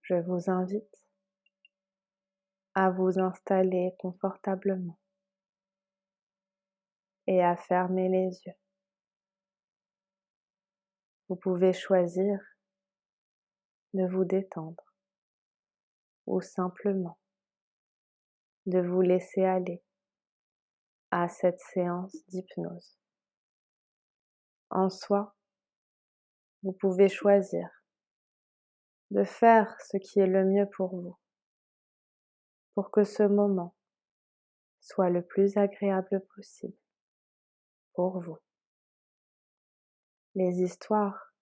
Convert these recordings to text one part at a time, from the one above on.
je vous invite à vous installer confortablement et à fermer les yeux. Vous pouvez choisir de vous détendre ou simplement de vous laisser aller à cette séance d'hypnose. En soi, vous pouvez choisir de faire ce qui est le mieux pour que ce moment soit le plus agréable possible pour vous. Les histoires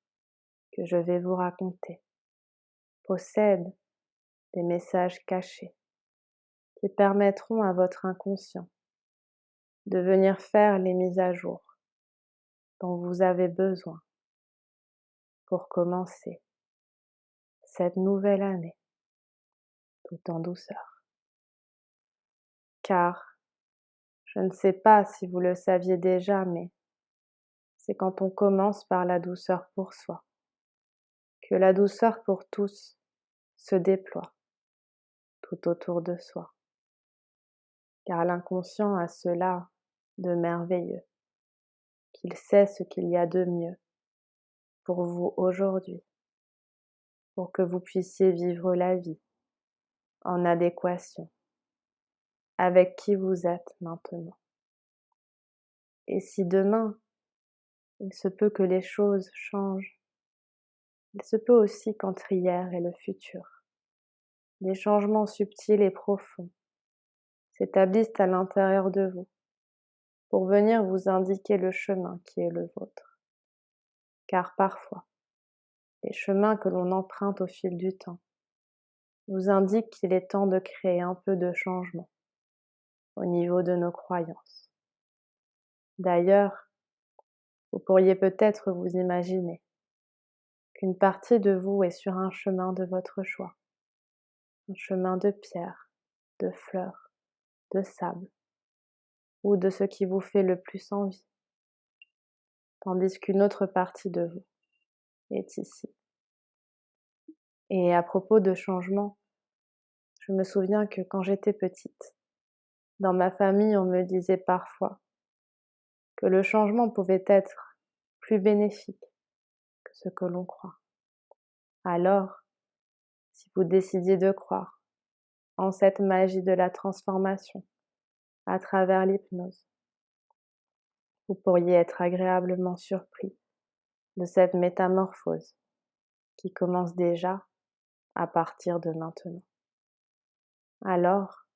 que je vais vous raconter possèdent des messages cachés qui permettront à votre inconscient de venir faire les mises à jour dont vous avez besoin pour commencer cette nouvelle année tout en douceur. Car je ne sais pas si vous le saviez déjà, mais c'est quand on commence par la douceur pour soi que la douceur pour tous se déploie tout autour de soi. Car l'inconscient a cela de merveilleux, qu'il sait ce qu'il y a de mieux pour vous aujourd'hui, pour que vous puissiez vivre la vie en adéquation avec qui vous êtes maintenant. Et si demain, il se peut que les choses changent, il se peut aussi qu'entre hier et le futur, des changements subtils et profonds s'établissent à l'intérieur de vous pour venir vous indiquer le chemin qui est le vôtre. Car parfois, les chemins que l'on emprunte au fil du temps nous indiquent qu'il est temps de créer un peu de changement au niveau de nos croyances. D'ailleurs, vous pourriez peut-être vous imaginer qu'une partie de vous est sur un chemin de votre choix, un chemin de pierre, de fleurs, de sable, ou de ce qui vous fait le plus envie, tandis qu'une autre partie de vous est ici. Et à propos de changement, je me souviens que quand j'étais petite, dans ma famille, on me disait parfois que le changement pouvait être plus bénéfique que ce que l'on croit. Alors, si vous décidiez de croire en cette magie de la transformation à travers l'hypnose, vous pourriez être agréablement surpris de cette métamorphose qui commence déjà à partir de maintenant. Alors,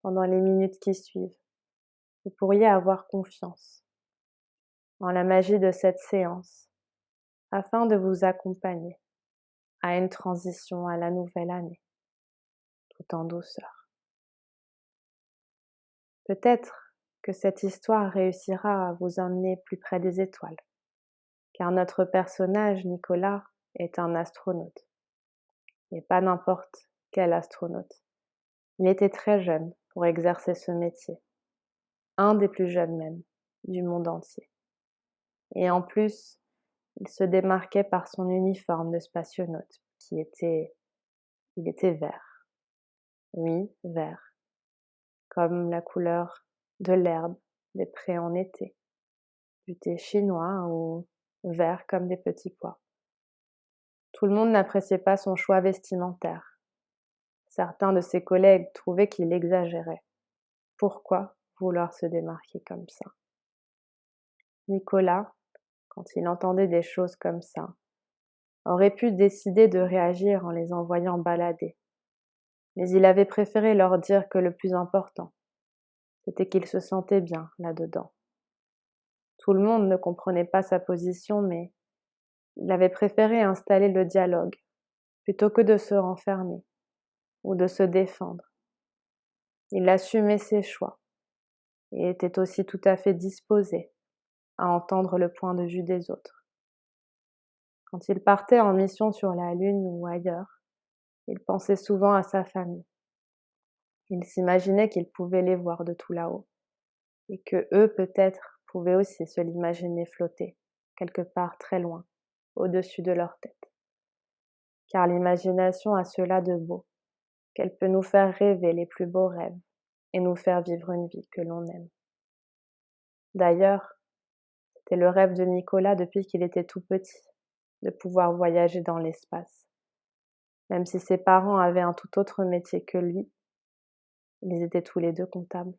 pendant les minutes qui suivent, vous pourriez avoir confiance en la magie de cette séance afin de vous accompagner à une transition à la nouvelle année, tout en douceur. Peut-être que cette histoire réussira à vous emmener plus près des étoiles, car notre personnage, Nicolas, est un astronaute, mais pas n'importe quel astronaute. Il était très jeune pour exercer ce métier, un des plus jeunes même du monde entier. Et en plus, il se démarquait par son uniforme de spationaute, il était vert. Oui, vert, comme la couleur de l'herbe des prés en été, du thé chinois ou vert comme des petits pois. Tout le monde n'appréciait pas son choix vestimentaire. Certains de ses collègues trouvaient qu'il exagérait. Pourquoi vouloir se démarquer comme ça? Nicolas, quand il entendait des choses comme ça, aurait pu décider de réagir en les envoyant balader. Mais il avait préféré leur dire que le plus important, c'était qu'il se sentait bien là-dedans. Tout le monde ne comprenait pas sa position, mais il avait préféré installer le dialogue plutôt que de se renfermer ou de se défendre. Il assumait ses choix et était aussi tout à fait disposé à entendre le point de vue des autres. Quand il partait en mission sur la Lune ou ailleurs, il pensait souvent à sa famille. Il s'imaginait qu'il pouvait les voir de tout là-haut et que eux peut-être pouvaient aussi se l'imaginer flotter quelque part très loin, au-dessus de leur tête. car l'imagination a cela de beau, qu'elle peut nous faire rêver les plus beaux rêves et nous faire vivre une vie que l'on aime. D'ailleurs, c'était le rêve de Nicolas depuis qu'il était tout petit, de pouvoir voyager dans l'espace. Même si ses parents avaient un tout autre métier que lui, ils étaient tous les deux comptables.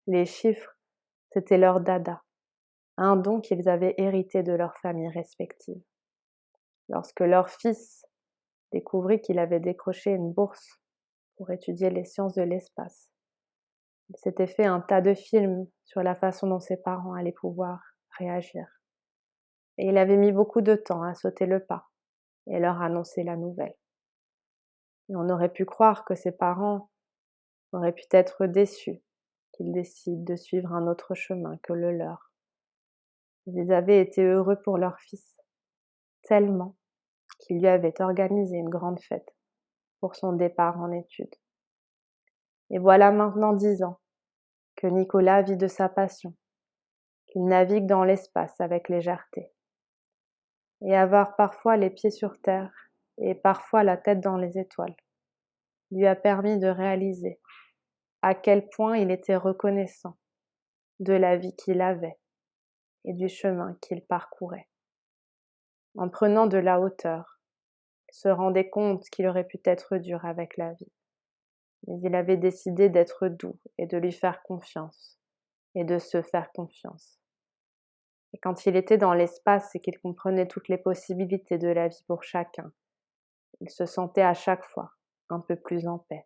Les chiffres, c'était leur dada, un don qu'ils avaient hérité de leurs familles respectives. Lorsque leur fils découvrit qu'il avait décroché une bourse pour étudier les sciences de l'espace, il s'était fait un tas de films sur la façon dont ses parents allaient pouvoir réagir. Et il avait mis beaucoup de temps à sauter le pas et leur annoncer la nouvelle. Et on aurait pu croire que ses parents auraient pu être déçus qu'ils décident de suivre un autre chemin que le leur. Ils avaient été heureux pour leur fils, tellement qu'ils lui avaient organisé une grande fête pour son départ en études. Et voilà maintenant 10 ans que Nicolas vit de sa passion, qu'il navigue dans l'espace avec légèreté. Et avoir parfois les pieds sur terre et parfois la tête dans les étoiles lui a permis de réaliser à quel point il était reconnaissant de la vie qu'il avait et du chemin qu'il parcourait. En prenant de la hauteur, il se rendait compte qu'il aurait pu être dur avec la vie, mais il avait décidé d'être doux et de lui faire confiance, et de se faire confiance. Et quand il était dans l'espace et qu'il comprenait toutes les possibilités de la vie pour chacun, il se sentait à chaque fois un peu plus en paix.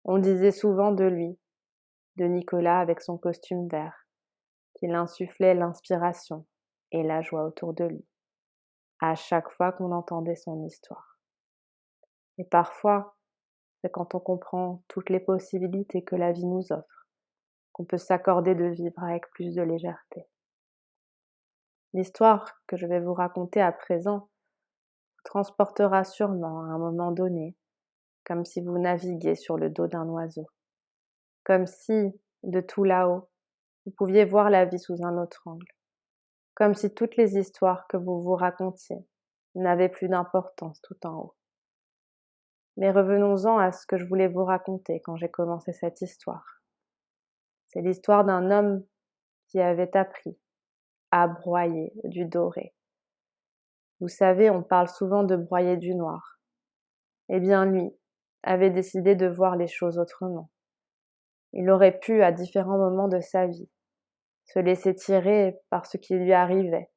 On disait souvent de lui, de Nicolas avec son costume vert, qu'il insufflait l'inspiration et la joie autour de lui, à chaque fois qu'on entendait son histoire. Et parfois, c'est quand on comprend toutes les possibilités que la vie nous offre, qu'on peut s'accorder de vivre avec plus de légèreté. L'histoire que je vais vous raconter à présent vous transportera sûrement à un moment donné, comme si vous naviguiez sur le dos d'un oiseau, comme si, de tout là-haut, vous pouviez voir la vie sous un autre angle, comme si toutes les histoires que vous vous racontiez n'avaient plus d'importance tout en haut. Mais revenons-en à ce que je voulais vous raconter quand j'ai commencé cette histoire. C'est l'histoire d'un homme qui avait appris à broyer du doré. Vous savez, on parle souvent de broyer du noir. Eh bien lui avait décidé de voir les choses autrement. Il aurait pu, à différents moments de sa vie, se laisser tirer par ce qui lui arrivait,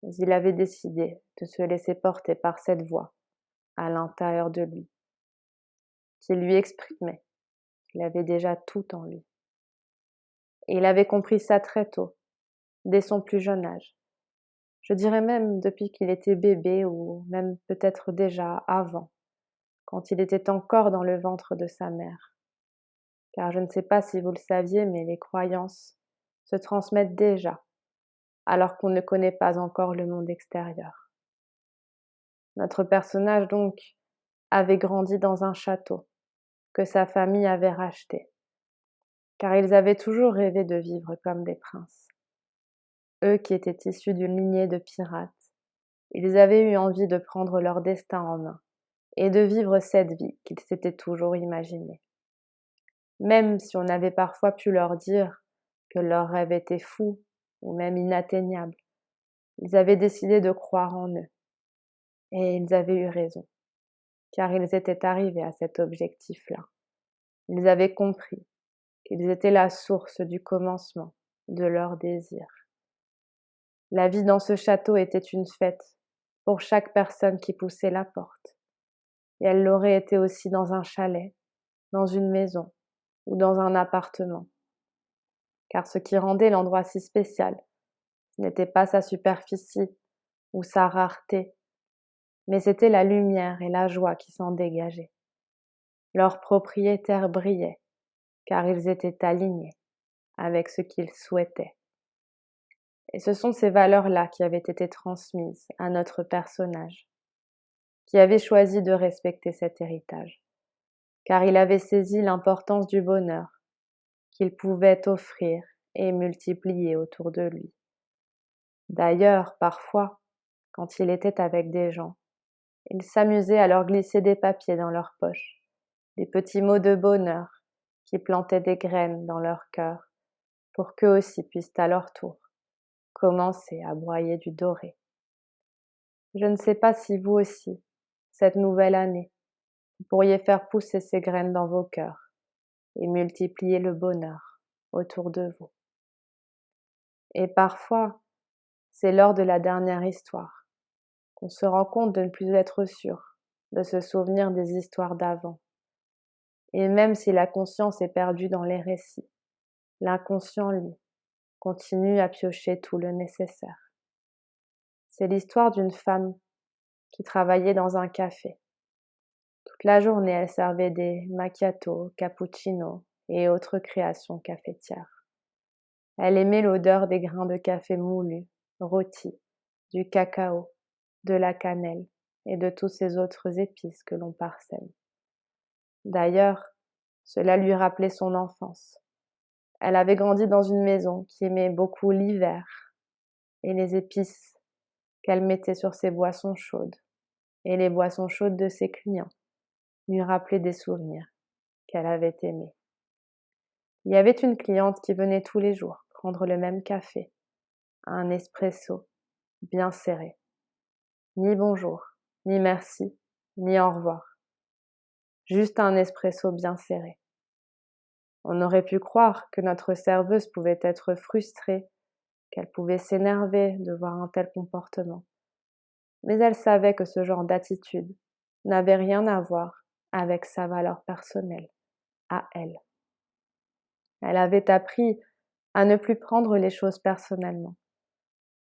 mais il avait décidé de se laisser porter par cette voix à l'intérieur de lui, qui lui exprimait qu'il avait déjà tout en lui. Et il avait compris ça très tôt, dès son plus jeune âge. Je dirais même depuis qu'il était bébé ou même peut-être déjà avant, quand il était encore dans le ventre de sa mère. Car je ne sais pas si vous le saviez, mais les croyances se transmettent déjà, alors qu'on ne connaît pas encore le monde extérieur. Notre personnage donc avait grandi dans un château que sa famille avait racheté, car ils avaient toujours rêvé de vivre comme des princes. Eux qui étaient issus d'une lignée de pirates, ils avaient eu envie de prendre leur destin en main et de vivre cette vie qu'ils s'étaient toujours imaginée. Même si on avait parfois pu leur dire que leur rêve était fou ou même inatteignable, ils avaient décidé de croire en eux. Et ils avaient eu raison, car ils étaient arrivés à cet objectif-là. Ils avaient compris qu'ils étaient la source du commencement de leurs désirs. La vie dans ce château était une fête pour chaque personne qui poussait la porte. Et elle l'aurait été aussi dans un chalet, dans une maison ou dans un appartement. Car ce qui rendait l'endroit si spécial n'était pas sa superficie ou sa rareté, mais c'était la lumière et la joie qui s'en dégageaient. Leurs propriétaires brillaient, car ils étaient alignés avec ce qu'ils souhaitaient. Et ce sont ces valeurs-là qui avaient été transmises à notre personnage, qui avait choisi de respecter cet héritage, car il avait saisi l'importance du bonheur qu'il pouvait offrir et multiplier autour de lui. D'ailleurs, parfois, quand il était avec des gens, Ils s'amusaient à leur glisser des papiers dans leurs poches, des petits mots de bonheur qui plantaient des graines dans leur cœur pour qu'eux aussi puissent à leur tour commencer à broyer du doré. Je ne sais pas si vous aussi, cette nouvelle année, vous pourriez faire pousser ces graines dans vos cœurs et multiplier le bonheur autour de vous. Et parfois, c'est lors de la dernière histoire qu'on se rend compte de ne plus être sûr de se souvenir des histoires d'avant. Et même si la conscience est perdue dans les récits, l'inconscient, lui, continue à piocher tout le nécessaire. C'est l'histoire d'une femme qui travaillait dans un café. Toute la journée, elle servait des macchiatos, cappuccinos et autres créations cafetières. Elle aimait l'odeur des grains de café moulus, rôtis, du cacao, de la cannelle et de tous ces autres épices que l'on parsème. D'ailleurs, cela lui rappelait son enfance. Elle avait grandi dans une maison qui aimait beaucoup l'hiver et les épices qu'elle mettait sur ses boissons chaudes et les boissons chaudes de ses clients lui rappelaient des souvenirs qu'elle avait aimés. Il y avait une cliente qui venait tous les jours prendre le même café, un espresso bien serré. Ni bonjour, ni merci, ni au revoir. Juste un espresso bien serré. On aurait pu croire que notre serveuse pouvait être frustrée, qu'elle pouvait s'énerver de voir un tel comportement. Mais elle savait que ce genre d'attitude n'avait rien à voir avec sa valeur personnelle, à elle. Elle avait appris à ne plus prendre les choses personnellement,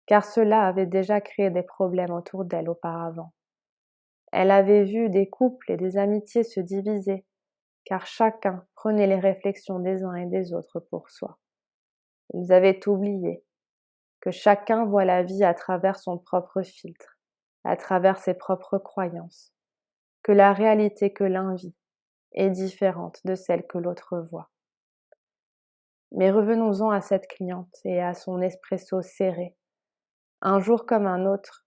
car cela avait déjà créé des problèmes autour d'elle auparavant. Elle avait vu des couples et des amitiés se diviser, car chacun prenait les réflexions des uns et des autres pour soi. Ils avaient oublié que chacun voit la vie à travers son propre filtre, à travers ses propres croyances, que la réalité que l'un vit est différente de celle que l'autre voit. Mais revenons-en à cette cliente et à son espresso serré. Un jour comme un autre,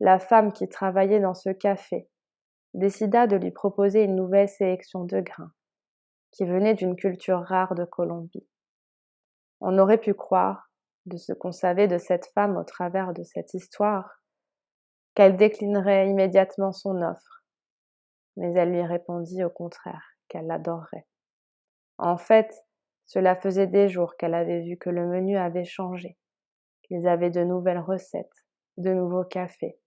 la femme qui travaillait dans ce café décida de lui proposer une nouvelle sélection de grains, qui venait d'une culture rare de Colombie. On aurait pu croire, de ce qu'on savait de cette femme au travers de cette histoire, qu'elle déclinerait immédiatement son offre, mais elle lui répondit au contraire qu'elle l'adorerait. En fait, cela faisait des jours qu'elle avait vu que le menu avait changé, qu'ils avaient de nouvelles recettes, de nouveaux cafés.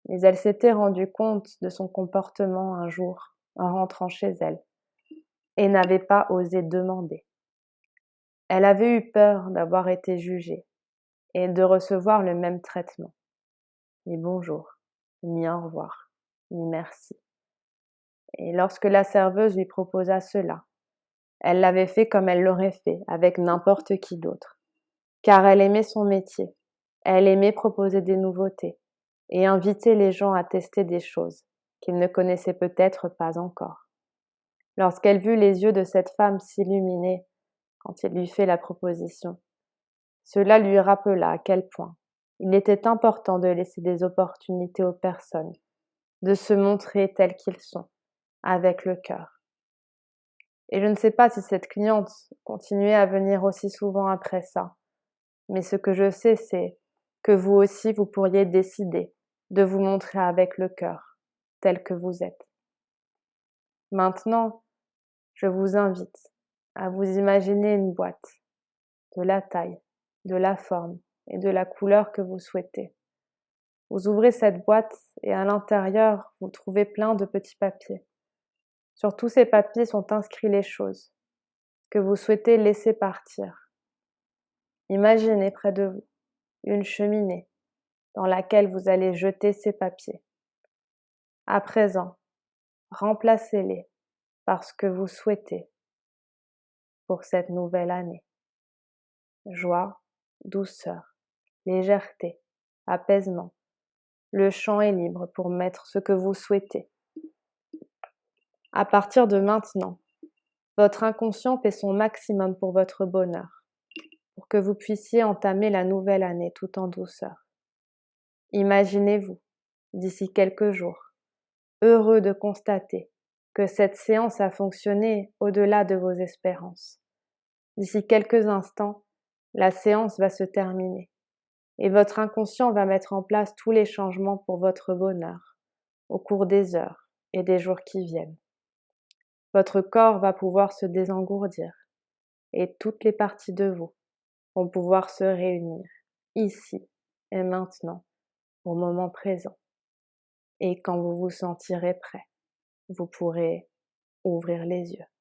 Mais elle s'était rendue compte de son comportement un jour en rentrant chez elle et n'avait pas osé demander. Elle avait eu peur d'avoir été jugée et de recevoir le même traitement. Ni bonjour, ni au revoir, ni merci. Et lorsque la serveuse lui proposa cela, elle l'avait fait comme elle l'aurait fait avec n'importe qui d'autre, car elle aimait son métier, elle aimait proposer des nouveautés et inviter les gens à tester des choses qu'ils ne connaissaient peut-être pas encore. Lorsqu'elle vit les yeux de cette femme s'illuminer quand il lui fait la proposition, cela lui rappela à quel point il était important de laisser des opportunités aux personnes, de se montrer tels qu'ils sont, avec le cœur. Et je ne sais pas si cette cliente continuait à venir aussi souvent après ça, mais ce que je sais, c'est que vous aussi, vous pourriez décider de vous montrer avec le cœur, tel que vous êtes. Maintenant, je vous invite à vous imaginer une boîte, de la taille, de la forme et de la couleur que vous souhaitez. Vous ouvrez cette boîte et à l'intérieur, vous trouvez plein de petits papiers. Sur tous ces papiers sont inscrits les choses que vous souhaitez laisser partir. Imaginez près de vous une cheminée dans laquelle vous allez jeter ces papiers. À présent, remplacez-les par ce que vous souhaitez pour cette nouvelle année. Joie, douceur, légèreté, apaisement. Le champ est libre pour mettre ce que vous souhaitez. À partir de maintenant, votre inconscient fait son maximum pour votre bonheur, pour que vous puissiez entamer la nouvelle année tout en douceur. Imaginez-vous, d'ici quelques jours, heureux de constater que cette séance a fonctionné au-delà de vos espérances. D'ici quelques instants, la séance va se terminer et votre inconscient va mettre en place tous les changements pour votre bonheur au cours des heures et des jours qui viennent. Votre corps va pouvoir se désengourdir et toutes les parties de vous vont pouvoir se réunir ici et maintenant, au moment présent. Et quand vous vous sentirez prêt, vous pourrez ouvrir les yeux.